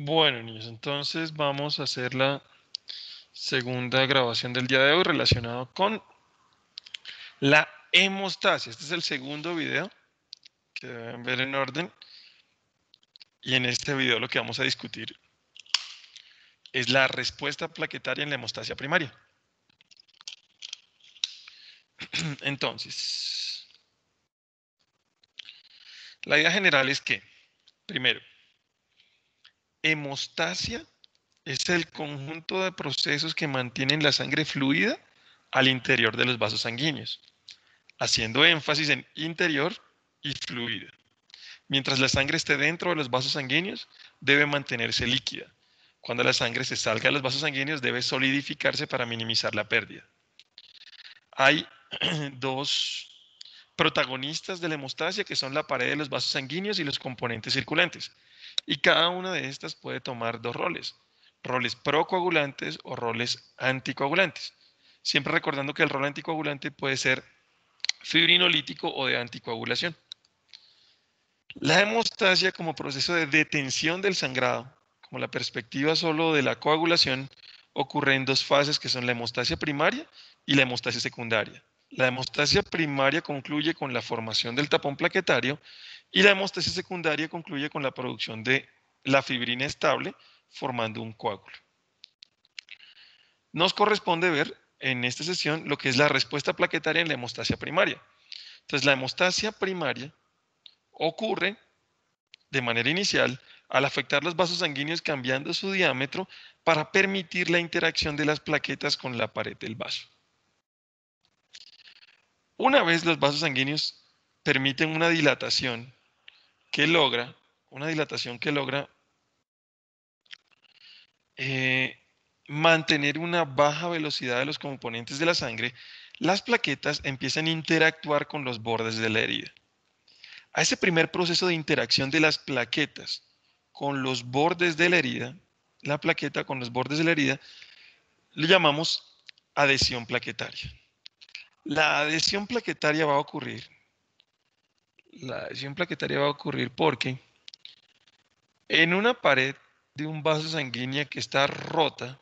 Bueno, niños, entonces vamos a hacer la segunda grabación del día de hoy relacionado con la hemostasia. Este es el segundo video que deben ver en orden. Y en este video lo que vamos a discutir es la respuesta plaquetaria en la hemostasia primaria. Entonces, la idea general es que, primero, hemostasia es el conjunto de procesos que mantienen la sangre fluida al interior de los vasos sanguíneos, haciendo énfasis en interior y fluida. Mientras la sangre esté dentro de los vasos sanguíneos, debe mantenerse líquida. Cuando la sangre se salga de los vasos sanguíneos, debe solidificarse para minimizar la pérdida. Hay dos protagonistas de la hemostasia, que son la pared de los vasos sanguíneos y los componentes circulantes. Y cada una de estas puede tomar dos roles: roles procoagulantes o roles anticoagulantes. Siempre recordando que el rol anticoagulante puede ser fibrinolítico o de anticoagulación. La hemostasia como proceso de detención del sangrado, como la perspectiva solo de la coagulación, ocurre en dos fases que son la hemostasia primaria y la hemostasia secundaria. La hemostasia primaria concluye con la formación del tapón plaquetario y la hemostasia secundaria concluye con la producción de la fibrina estable formando un coágulo. Nos corresponde ver en esta sesión lo que es la respuesta plaquetaria en la hemostasia primaria. Entonces, la hemostasia primaria ocurre de manera inicial al afectar los vasos sanguíneos cambiando su diámetro para permitir la interacción de las plaquetas con la pared del vaso. Una vez los vasos sanguíneos permiten una dilatación que logra eh, mantener una baja velocidad de los componentes de la sangre, las plaquetas empiezan a interactuar con los bordes de la herida. A ese primer proceso de interacción de las plaquetas con los bordes de la herida, la plaqueta con los bordes de la herida, le llamamos adhesión plaquetaria. La adhesión plaquetaria va a ocurrir. La adhesión plaquetaria va a ocurrir porque en una pared de un vaso sanguíneo que está rota,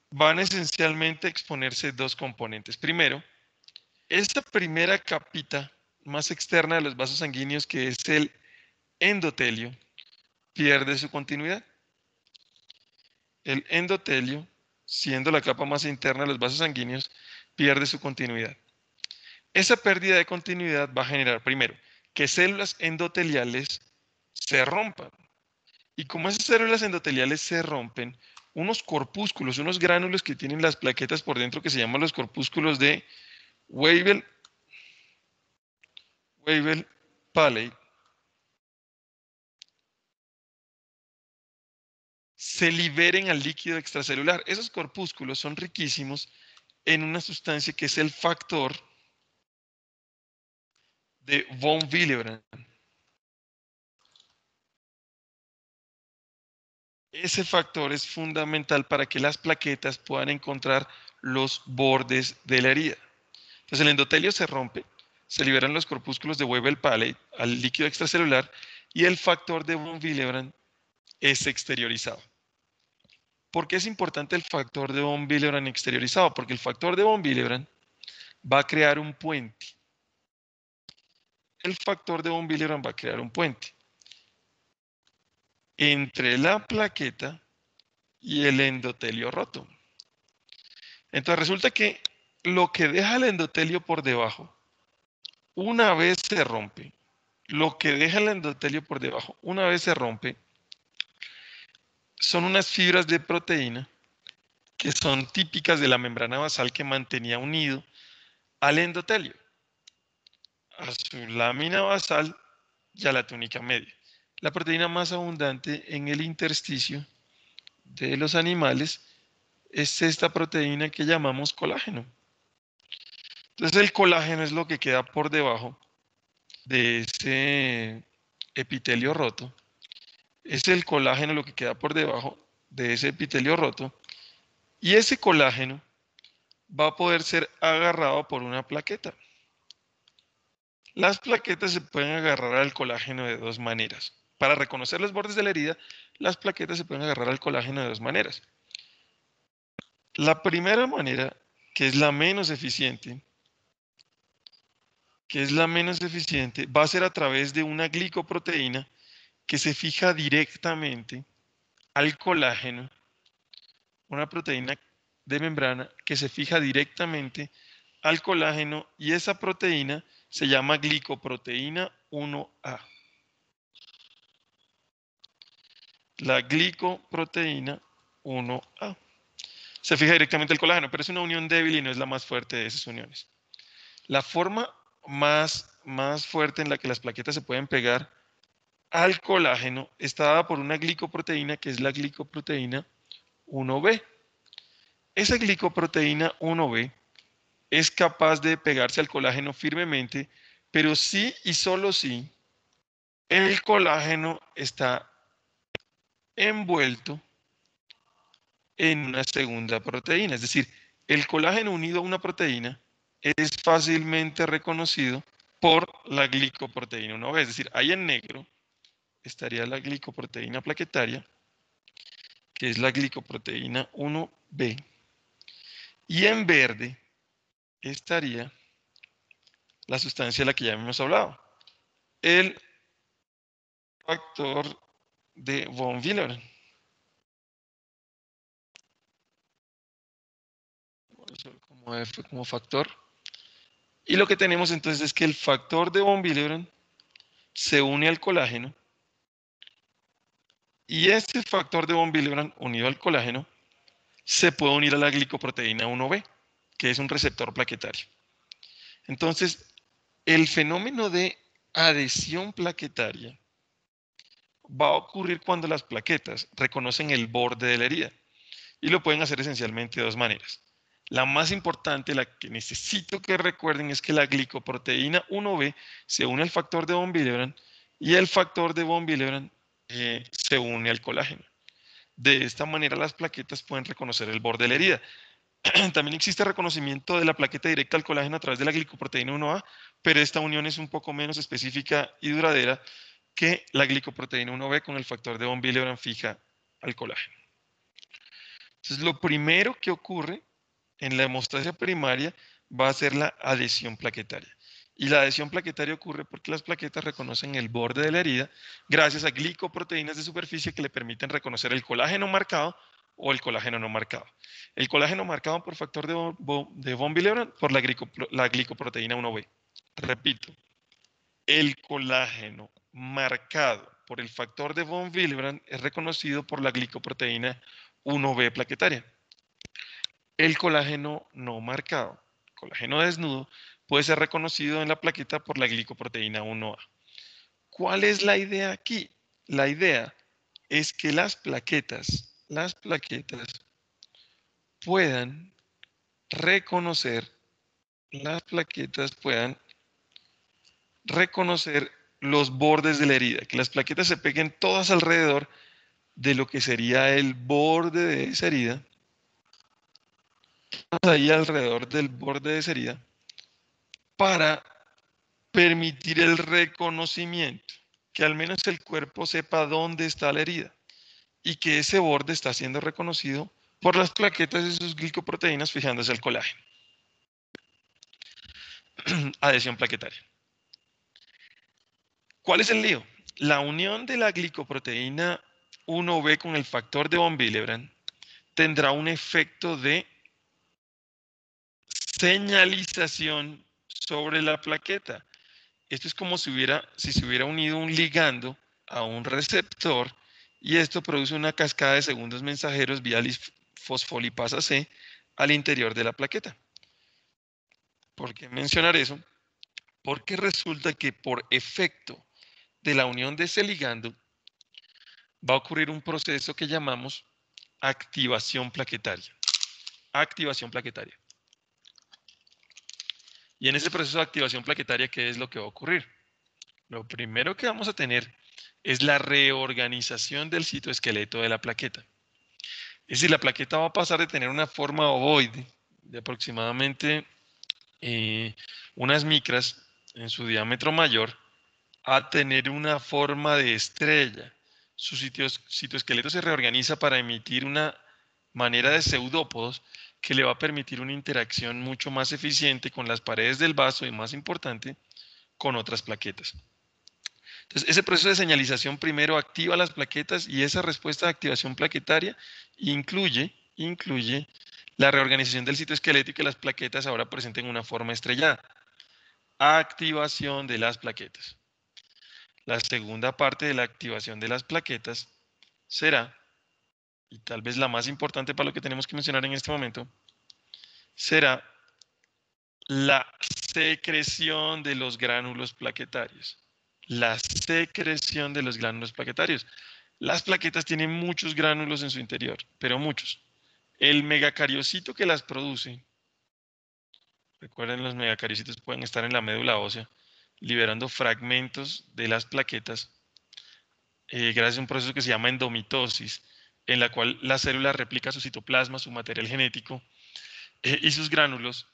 van esencialmente a exponerse dos componentes. Primero, esta primera capita más externa de los vasos sanguíneos, que es el endotelio, pierde su continuidad. El endotelio, siendo la capa más interna de los vasos sanguíneos, pierde su continuidad. Esa pérdida de continuidad va a generar, primero, que células endoteliales se rompan. Y como esas células endoteliales se rompen, unos corpúsculos, unos gránulos que tienen las plaquetas por dentro, que se llaman los corpúsculos de Weibel-Palade, se liberen al líquido extracelular. Esos corpúsculos son riquísimos en una sustancia que es el factor de von Willebrand. Ese factor es fundamental para que las plaquetas puedan encontrar los bordes de la herida. Entonces el endotelio se rompe, se liberan los corpúsculos de Weibel-Palade al líquido extracelular y el factor de von Willebrand es exteriorizado. ¿Por qué es importante el factor de von Willebrand exteriorizado? Porque el factor de von Willebrand va a crear un puente. El factor de von Willebrand va a crear un puente entre la plaqueta y el endotelio roto. Entonces resulta que lo que deja el endotelio por debajo, una vez se rompe, son unas fibras de proteína que son típicas de la membrana basal que mantenía unido al endotelio, a su lámina basal y a la túnica media. La proteína más abundante en el intersticio de los animales es esta proteína que llamamos colágeno. Entonces el colágeno es lo que queda por debajo de ese epitelio roto. Es el colágeno lo que queda por debajo de ese epitelio roto. Y ese colágeno va a poder ser agarrado por una plaqueta. Las plaquetas se pueden agarrar al colágeno de dos maneras. Para reconocer los bordes de la herida, las plaquetas se pueden agarrar al colágeno de dos maneras. La primera manera, que es la menos eficiente, va a ser a través de una glicoproteína que se fija directamente al colágeno, una proteína de membrana que se fija directamente al colágeno y esa proteína se llama glicoproteína 1A. La glicoproteína 1A. Se fija directamente al colágeno, pero es una unión débil y no es la más fuerte de esas uniones. La forma más fuerte en la que las plaquetas se pueden pegar al colágeno está dada por una glicoproteína que es la glicoproteína 1B. Esa glicoproteína 1B es capaz de pegarse al colágeno firmemente, pero sí y solo si el colágeno está envuelto en una segunda proteína. Es decir, el colágeno unido a una proteína es fácilmente reconocido por la glicoproteína 1B. Es decir, ahí en negro estaría la glicoproteína plaquetaria, que es la glicoproteína 1B. Y en verde estaría la sustancia de la que ya hemos hablado, el factor de von Willebrand. Como F como factor. Y lo que tenemos entonces es que el factor de von Willebrand se une al colágeno y este factor de von Willebrand unido al colágeno se puede unir a la glicoproteína 1B, que es un receptor plaquetario. Entonces, el fenómeno de adhesión plaquetaria va a ocurrir cuando las plaquetas reconocen el borde de la herida y lo pueden hacer esencialmente de dos maneras. La más importante, la que necesito que recuerden, es que la glicoproteína 1B se une al factor de von Willebrand y el factor de von Willebrand se une al colágeno. De esta manera las plaquetas pueden reconocer el borde de la herida. También existe reconocimiento de la plaqueta directa al colágeno a través de la glicoproteína 1A, pero esta unión es un poco menos específica y duradera que la glicoproteína 1B con el factor de von Willebrand fija al colágeno. Entonces, lo primero que ocurre en la hemostasia primaria va a ser la adhesión plaquetaria. Y la adhesión plaquetaria ocurre porque las plaquetas reconocen el borde de la herida gracias a glicoproteínas de superficie que le permiten reconocer el colágeno marcado o el colágeno no marcado. El colágeno marcado por factor de von Willebrand por la glicoproteína 1B. Repito, el colágeno marcado por el factor de von Willebrand es reconocido por la glicoproteína 1B plaquetaria. El colágeno no marcado, colágeno desnudo, puede ser reconocido en la plaqueta por la glicoproteína 1A. ¿Cuál es la idea aquí? La idea es que las plaquetas puedan reconocer, los bordes de la herida, que las plaquetas se peguen todas alrededor de lo que sería el borde de esa herida, ahí alrededor del borde de esa herida, para permitir el reconocimiento, que al menos el cuerpo sepa dónde está la herida y que ese borde está siendo reconocido por las plaquetas de sus glicoproteínas fijándose al colágeno. Adhesión plaquetaria. ¿Cuál es el lío? La unión de la glicoproteína 1B con el factor de von Willebrand tendrá un efecto de señalización sobre la plaqueta. Esto es como si se hubiera unido un ligando a un receptor y esto produce una cascada de segundos mensajeros vía fosfolipasa C al interior de la plaqueta. ¿Por qué mencionar eso? Porque resulta que por efecto de la unión de ese ligando va a ocurrir un proceso que llamamos activación plaquetaria. Activación plaquetaria. Y en ese proceso de activación plaquetaria, ¿qué es lo que va a ocurrir? Lo primero que vamos a tener es la reorganización del citoesqueleto de la plaqueta. Es decir, la plaqueta va a pasar de tener una forma ovoide de aproximadamente unas micras en su diámetro mayor a tener una forma de estrella. Su citoesqueleto se reorganiza para emitir una manera de pseudópodos que le va a permitir una interacción mucho más eficiente con las paredes del vaso y, más importante, con otras plaquetas. Entonces, ese proceso de señalización primero activa las plaquetas y esa respuesta de activación plaquetaria incluye la reorganización del citoesqueleto y que las plaquetas ahora presenten una forma estrellada. Activación de las plaquetas. La segunda parte de la activación de las plaquetas será, y tal vez la más importante para lo que tenemos que mencionar en este momento, será la secreción de los gránulos plaquetarios. La secreción de los gránulos plaquetarios. Las plaquetas tienen muchos gránulos en su interior, pero muchos. El megacariocito que las produce, recuerden, los megacariocitos pueden estar en la médula ósea, liberando fragmentos de las plaquetas gracias a un proceso que se llama endomitosis, en la cual la célula replica su citoplasma, su material genético y sus gránulos,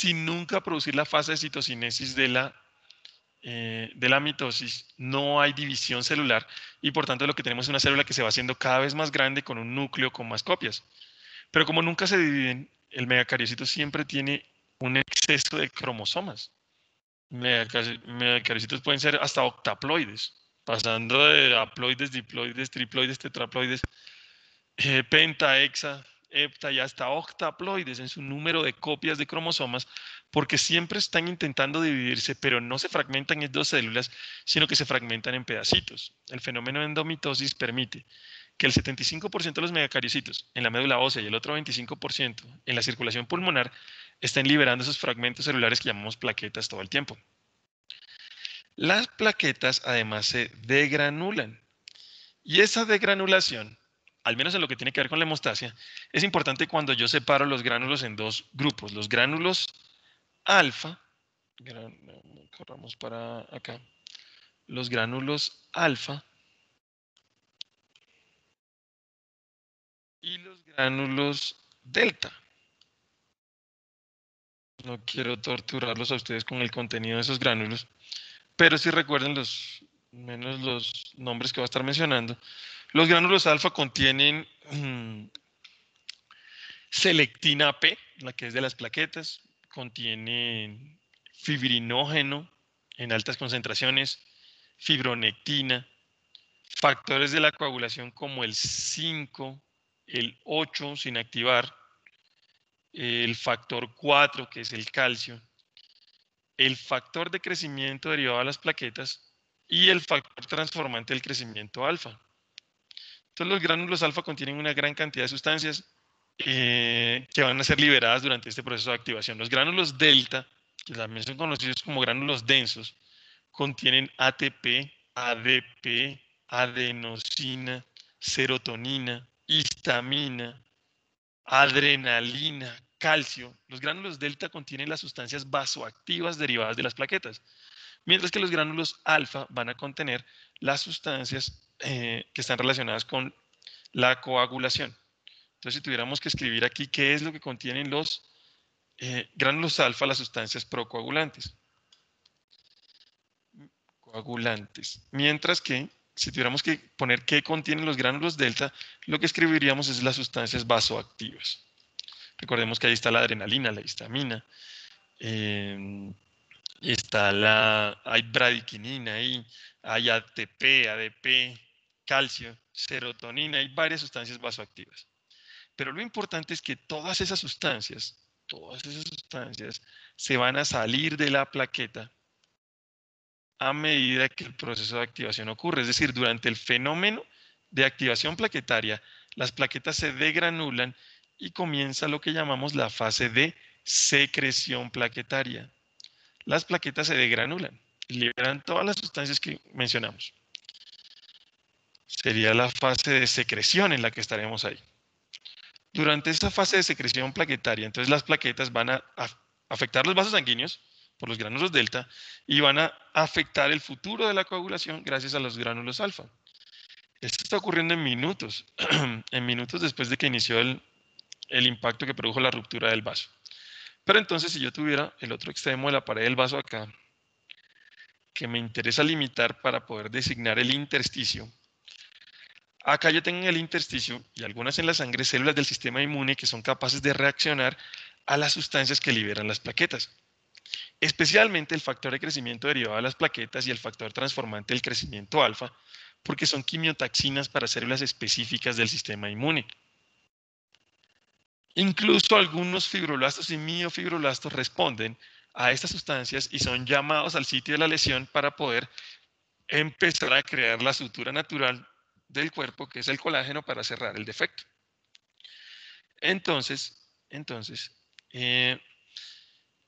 sin nunca producir la fase de citocinesis de la mitosis. No hay división celular y por tanto lo que tenemos es una célula que se va haciendo cada vez más grande con un núcleo con más copias. Pero como nunca se dividen, el megacariocito siempre tiene un exceso de cromosomas. Megacariocitos pueden ser hasta octaploides, pasando de haploides, diploides, triploides, tetraploides, penta, hexa, hepta y hasta octaploides en su número de copias de cromosomas, porque siempre están intentando dividirse, pero no se fragmentan en dos células, sino que se fragmentan en pedacitos. El fenómeno de endomitosis permite que el 75% de los megacariocitos en la médula ósea y el otro 25% en la circulación pulmonar estén liberando esos fragmentos celulares que llamamos plaquetas todo el tiempo. Las plaquetas además se degranulan y esa degranulación, al menos en lo que tiene que ver con la hemostasia, es importante cuando yo separo los gránulos en dos grupos. Los gránulos alfa, corramos para acá, los gránulos alfa y los gránulos delta. No quiero torturarlos a ustedes con el contenido de esos gránulos, pero si recuerden menos los nombres que voy a estar mencionando. Los gránulos alfa contienen selectina P, la que es de las plaquetas, contiene fibrinógeno en altas concentraciones, fibronectina, factores de la coagulación como el 5, el 8 sin activar, el factor 4 que es el calcio, el factor de crecimiento derivado de las plaquetas y el factor transformante del crecimiento alfa. Entonces los gránulos alfa contienen una gran cantidad de sustancias que van a ser liberadas durante este proceso de activación. Los gránulos delta, que también son conocidos como gránulos densos, contienen ATP, ADP, adenosina, serotonina, histamina, adrenalina, calcio. Los gránulos delta contienen las sustancias vasoactivas derivadas de las plaquetas, mientras que los gránulos alfa van a contener las sustancias que están relacionadas con la coagulación. Entonces, si tuviéramos que escribir aquí qué es lo que contienen los gránulos alfa, las sustancias procoagulantes. Coagulantes. Mientras que, si tuviéramos que poner qué contienen los gránulos delta, lo que escribiríamos es las sustancias vasoactivas. Recordemos que ahí está la adrenalina, la histamina, hay bradiquinina ahí, hay ATP, ADP, calcio, serotonina, hay varias sustancias vasoactivas. Pero lo importante es que todas esas sustancias se van a salir de la plaqueta a medida que el proceso de activación ocurre. Es decir, durante el fenómeno de activación plaquetaria, las plaquetas se degranulan y comienza lo que llamamos la fase de secreción plaquetaria. Las plaquetas se degranulan y liberan todas las sustancias que mencionamos. Sería la fase de secreción en la que estaremos ahí. Durante esta fase de secreción plaquetaria, entonces las plaquetas van a afectar los vasos sanguíneos por los gránulos delta y van a afectar el futuro de la coagulación gracias a los gránulos alfa. Esto está ocurriendo en minutos, en minutos después de que inició el impacto que produjo la ruptura del vaso. Pero entonces, si yo tuviera el otro extremo de la pared del vaso acá, que me interesa limitar para poder designar el intersticio, acá yo tengo en el intersticio y algunas en la sangre células del sistema inmune que son capaces de reaccionar a las sustancias que liberan las plaquetas, especialmente el factor de crecimiento derivado de las plaquetas y el factor transformante del crecimiento alfa, porque son quimiotaxinas para células específicas del sistema inmune. Incluso algunos fibroblastos y miofibroblastos responden a estas sustancias y son llamados al sitio de la lesión para poder empezar a crear la sutura natural del cuerpo, que es el colágeno, para cerrar el defecto. Entonces,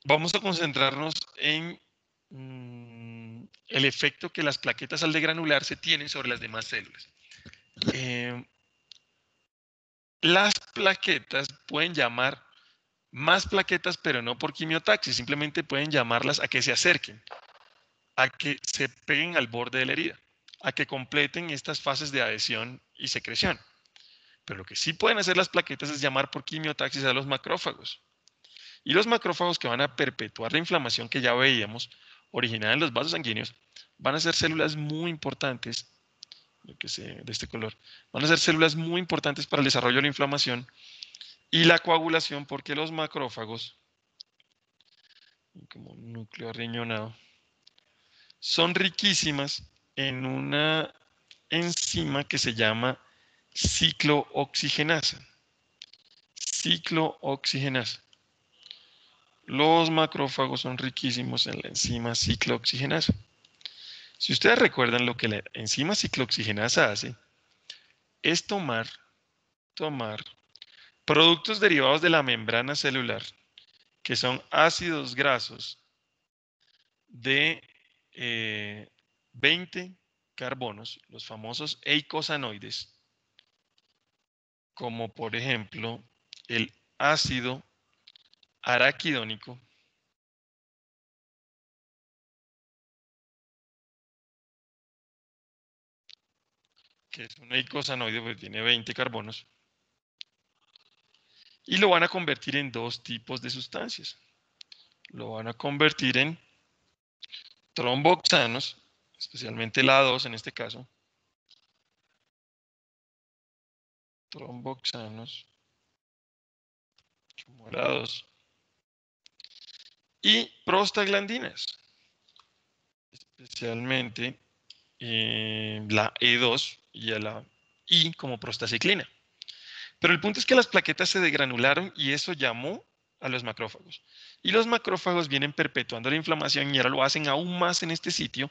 vamos a concentrarnos en el efecto que las plaquetas al degranularse tienen sobre las demás células. Las plaquetas pueden llamar más plaquetas, pero no por quimiotaxis, simplemente pueden llamarlas a que se acerquen, a que se peguen al borde de la herida, a que completen estas fases de adhesión y secreción. Pero lo que sí pueden hacer las plaquetas es llamar por quimiotaxis a los macrófagos. Y los macrófagos, que van a perpetuar la inflamación que ya veíamos, originada en los vasos sanguíneos, van a ser células muy importantes, de este color, van a ser células muy importantes para el desarrollo de la inflamación y la coagulación, porque los macrófagos, como un núcleo riñonado, son riquísimas en una enzima que se llama ciclooxigenasa. Ciclooxigenasa. Los macrófagos son riquísimos en la enzima ciclooxigenasa. Si ustedes recuerdan, lo que la enzima ciclooxigenasa hace es tomar productos derivados de la membrana celular, que son ácidos grasos de 20 carbonos, los famosos eicosanoides, como por ejemplo el ácido araquidónico, que es un eicosanoide, pues tiene 20 carbonos, y lo van a convertir en dos tipos de sustancias. Lo van a convertir en tromboxanos, especialmente la A2 en este caso, tromboxanos, como la A2, y prostaglandinas, especialmente la E2 y a la I como prostaciclina. Pero el punto es que las plaquetas se degranularon y eso llamó a los macrófagos. Y los macrófagos vienen perpetuando la inflamación y ahora lo hacen aún más en este sitio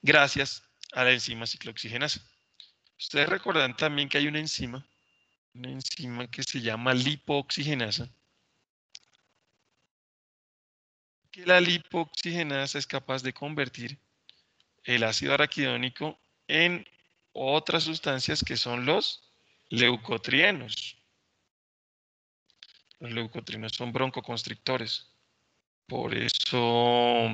gracias a la enzima ciclooxigenasa. Ustedes recordarán también que hay una enzima que se llama lipooxigenasa, que la lipooxigenasa es capaz de convertir el ácido araquidónico en otras sustancias que son los leucotrienos. Los leucotrienos son broncoconstrictores. Por eso,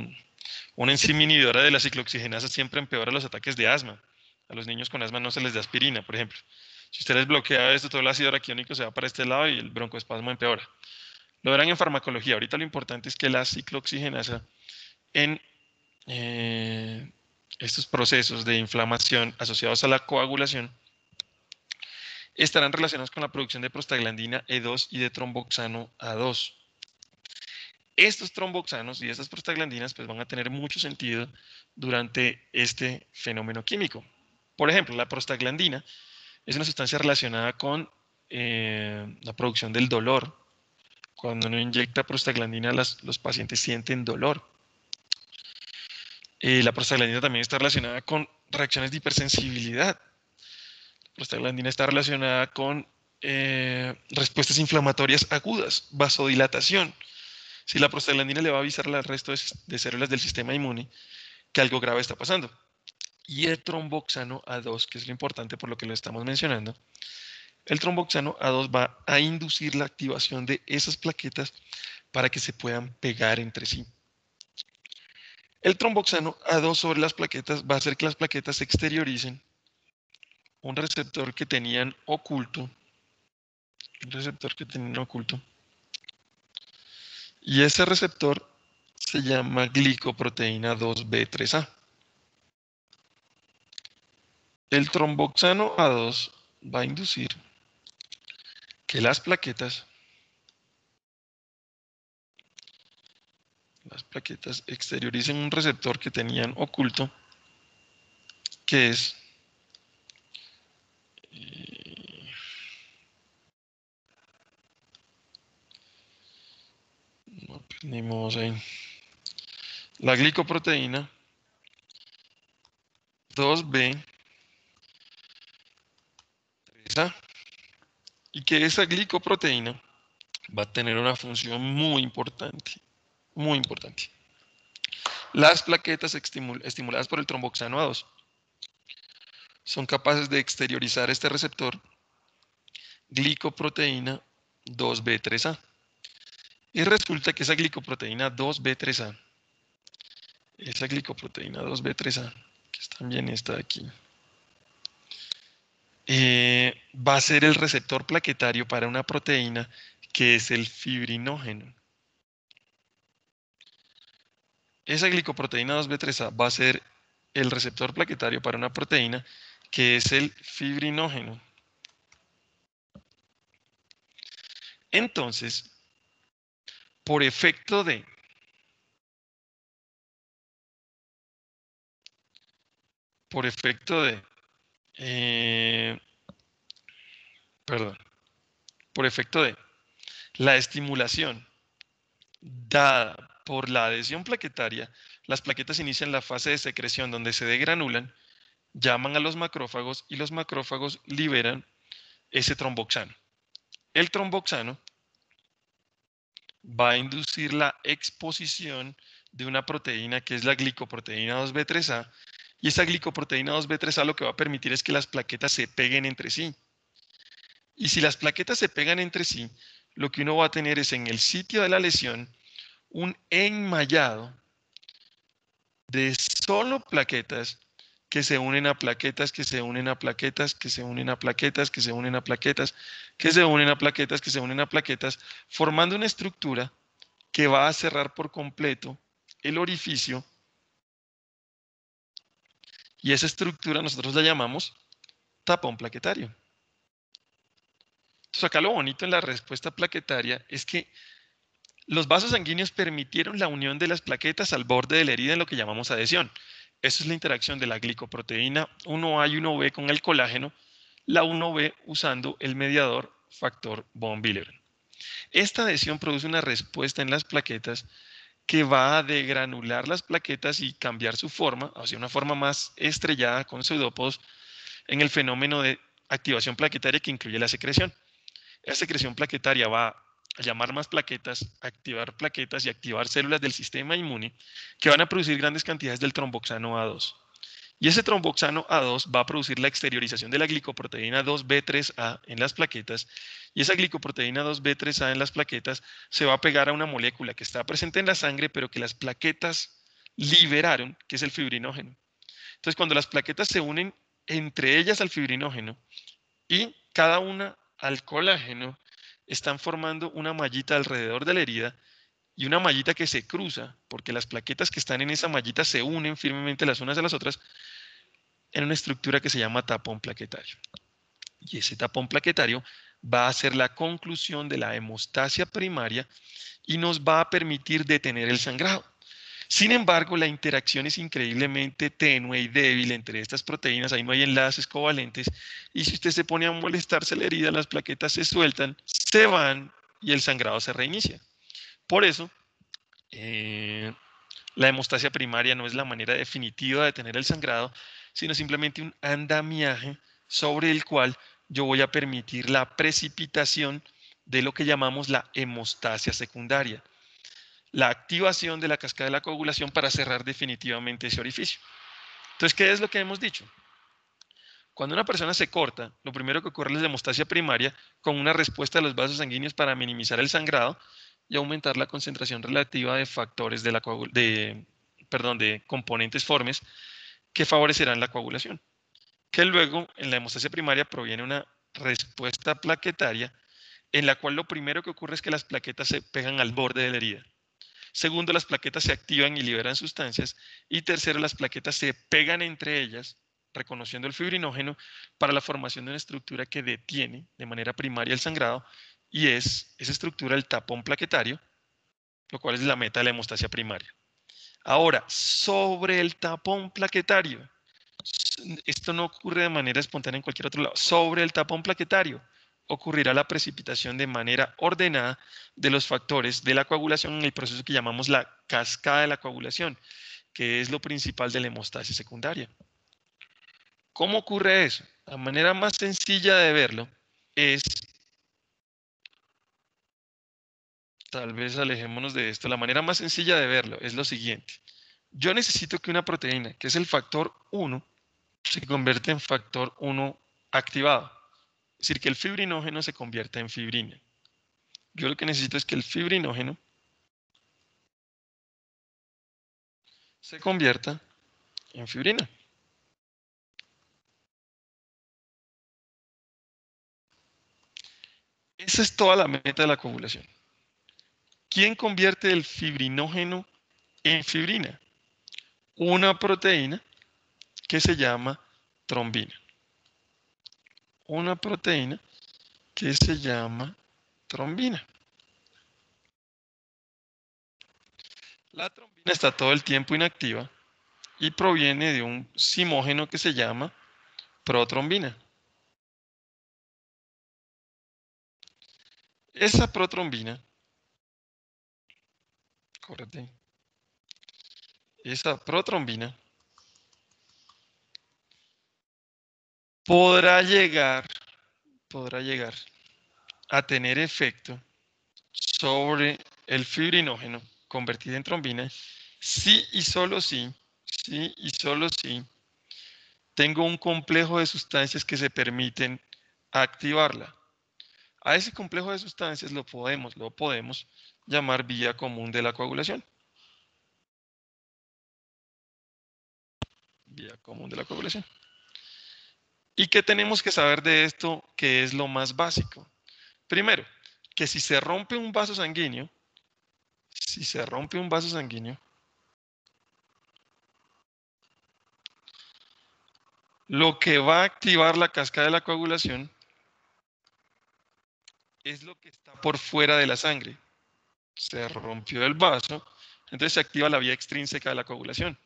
una enzima inhibidora de la ciclooxigenasa siempre empeora los ataques de asma. A los niños con asma no se les da aspirina, por ejemplo. Si usted les bloquea esto, todo el ácido araquidónico se va para este lado y el broncoespasmo empeora. Lo verán en farmacología. Ahorita lo importante es que la ciclooxigenasa en estos procesos de inflamación asociados a la coagulación estarán relacionados con la producción de prostaglandina E2 y de tromboxano A2. Estos tromboxanos y estas prostaglandinas pues van a tener mucho sentido durante este fenómeno químico. Por ejemplo, la prostaglandina es una sustancia relacionada con la producción del dolor. Cuando uno inyecta prostaglandina, los pacientes sienten dolor. La prostaglandina también está relacionada con reacciones de hipersensibilidad. La prostaglandina está relacionada con respuestas inflamatorias agudas, vasodilatación. Si la prostaglandina le va a avisar al resto de células del sistema inmune que algo grave está pasando. Y el tromboxano A2, que es lo importante por lo que lo estamos mencionando, el tromboxano A2 va a inducir la activación de esas plaquetas para que se puedan pegar entre sí. El tromboxano A2 sobre las plaquetas va a hacer que las plaquetas exterioricen un receptor que tenían oculto, Y ese receptor se llama glicoproteína 2B3A. El tromboxano A2 va a inducir que las plaquetas exterioricen un receptor que tenían oculto, que es no, pues, ni modo ahí. La glicoproteína 2B3A, y que esa glicoproteína va a tener una función muy importante, muy importante. Las plaquetas estimuladas por el tromboxano A2 son capaces de exteriorizar este receptor glicoproteína 2B3A. Y resulta que esa glicoproteína 2B3A, que también está aquí, va a ser el receptor plaquetario para una proteína que es el fibrinógeno. Esa glicoproteína 2B3A va a ser el receptor plaquetario para una proteína que es el fibrinógeno. Entonces, por efecto de perdón, por efecto de la estimulación dada por la adhesión plaquetaria, las plaquetas inician la fase de secreción donde se degranulan, llaman a los macrófagos y los macrófagos liberan ese tromboxano. El tromboxano va a inducir la exposición de una proteína que es la glicoproteína 2B3A, y esa glicoproteína 2B3A lo que va a permitir es que las plaquetas se peguen entre sí. Y si las plaquetas se pegan entre sí, lo que uno va a tener es en el sitio de la lesión un enmallado de solo plaquetas que se unen a plaquetas, que se unen a plaquetas, que se unen a plaquetas, que se unen a plaquetas, que se unen a plaquetas, que se unen a plaquetas, formando una estructura que va a cerrar por completo el orificio, y esa estructura nosotros la llamamos tapón plaquetario. Entonces acá lo bonito en la respuesta plaquetaria es que los vasos sanguíneos permitieron la unión de las plaquetas al borde de la herida en lo que llamamos adhesión. Eso es la interacción de la glicoproteína 1A y 1B con el colágeno, la 1B usando el mediador factor von Willebrand. Esta adhesión produce una respuesta en las plaquetas que va a degranular las plaquetas y cambiar su forma hacia una forma más estrellada con pseudópodos en el fenómeno de activación plaquetaria que incluye la secreción. Esa secreción plaquetaria va a llamar más plaquetas, activar plaquetas y activar células del sistema inmune que van a producir grandes cantidades del tromboxano A2. Y ese tromboxano A2 va a producir la exteriorización de la glicoproteína 2B3A en las plaquetas, y esa glicoproteína 2B3A en las plaquetas se va a pegar a una molécula que está presente en la sangre, pero que las plaquetas liberaron, que es el fibrinógeno. Entonces, cuando las plaquetas se unen entre ellas al fibrinógeno y cada una al colágeno, están formando una mallita alrededor de la herida, y una mallita que se cruza, porque las plaquetas que están en esa mallita se unen firmemente las unas a las otras en una estructura que se llama tapón plaquetario. Y ese tapón plaquetario va a ser la conclusión de la hemostasia primaria y nos va a permitir detener el sangrado. Sin embargo, la interacción es increíblemente tenue y débil entre estas proteínas, ahí no hay enlaces covalentes, y si usted se pone a molestarse la herida, las plaquetas se sueltan, se van y el sangrado se reinicia. Por eso, la hemostasia primaria no es la manera definitiva de detener el sangrado, sino simplemente un andamiaje sobre el cual yo voy a permitir la precipitación de lo que llamamos la hemostasia secundaria, la activación de la cascada de la coagulación para cerrar definitivamente ese orificio. Entonces, ¿qué es lo que hemos dicho? Cuando una persona se corta, lo primero que ocurre es la hemostasia primaria con una respuesta de los vasos sanguíneos para minimizar el sangrado y aumentar la concentración relativa de factores de componentes formes que favorecerán la coagulación. Que luego en la hemostasia primaria proviene una respuesta plaquetaria en la cual lo primero que ocurre es que las plaquetas se pegan al borde de la herida. Segundo, las plaquetas se activan y liberan sustancias. Y tercero, las plaquetas se pegan entre ellas, reconociendo el fibrinógeno, para la formación de una estructura que detiene de manera primaria el sangrado, y es esa estructura el tapón plaquetario, lo cual es la meta de la hemostasia primaria. Ahora, sobre el tapón plaquetario, esto no ocurre de manera espontánea en cualquier otro lado. Sobre el tapón plaquetario ocurrirá la precipitación de manera ordenada de los factores de la coagulación en el proceso que llamamos la cascada de la coagulación, que es lo principal de la hemostasia secundaria. ¿Cómo ocurre eso? La manera más sencilla de verlo es, tal vez alejémonos de esto, la manera más sencilla de verlo es lo siguiente. Yo necesito que una proteína, que es el factor 1, se convierta en factor 1 activado. Es decir, que el fibrinógeno se convierta en fibrina. Yo lo que necesito es que el fibrinógeno se convierta en fibrina. Esa es toda la meta de la coagulación. ¿Quién convierte el fibrinógeno en fibrina? Una proteína que se llama trombina. Una proteína que se llama trombina. La trombina está todo el tiempo inactiva y proviene de un simógeno que se llama protrombina. Esa protrombina, córrete, esa protrombina podrá llegar a tener efecto sobre el fibrinógeno convertido en trombina si y solo si tengo un complejo de sustancias que se permiten activarla. A ese complejo de sustancias lo podemos llamar vía común de la coagulación. Vía común de la coagulación. ¿Y qué tenemos que saber de esto, que es lo más básico? Primero, que si se rompe un vaso sanguíneo, lo que va a activar la cascada de la coagulación es lo que está por fuera de la sangre. Se rompió el vaso, entonces se activa la vía extrínseca de la coagulación.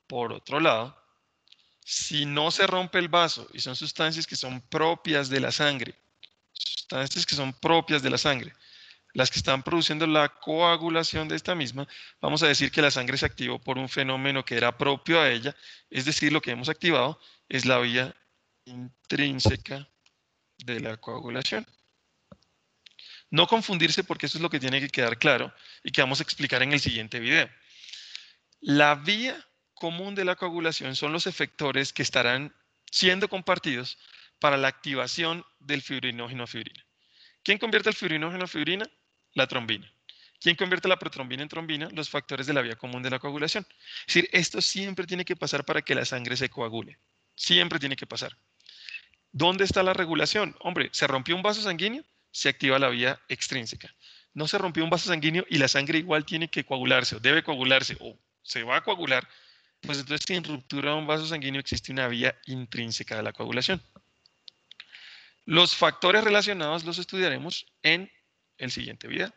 Por otro lado, si no se rompe el vaso y son sustancias que son propias de la sangre, las que están produciendo la coagulación de esta misma, vamos a decir que la sangre se activó por un fenómeno que era propio a ella, es decir, lo que hemos activado es la vía intrínseca de la coagulación. No confundirse, porque eso es lo que tiene que quedar claro y que vamos a explicar en el siguiente video. La vía común de la coagulación son los efectores que estarán siendo compartidos para la activación del fibrinógeno a fibrina. ¿Quién convierte el fibrinógeno a fibrina? La trombina. ¿Quién convierte la protrombina en trombina? Los factores de la vía común de la coagulación. Es decir, esto siempre tiene que pasar para que la sangre se coagule. Siempre tiene que pasar. ¿Dónde está la regulación? Hombre, se rompió un vaso sanguíneo, se activa la vía extrínseca. No se rompió un vaso sanguíneo y la sangre igual tiene que coagularse o debe coagularse o se va a coagular. Pues entonces, si en ruptura de un vaso sanguíneo existe una vía intrínseca de la coagulación. Los factores relacionados los estudiaremos en el siguiente video.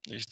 Listo.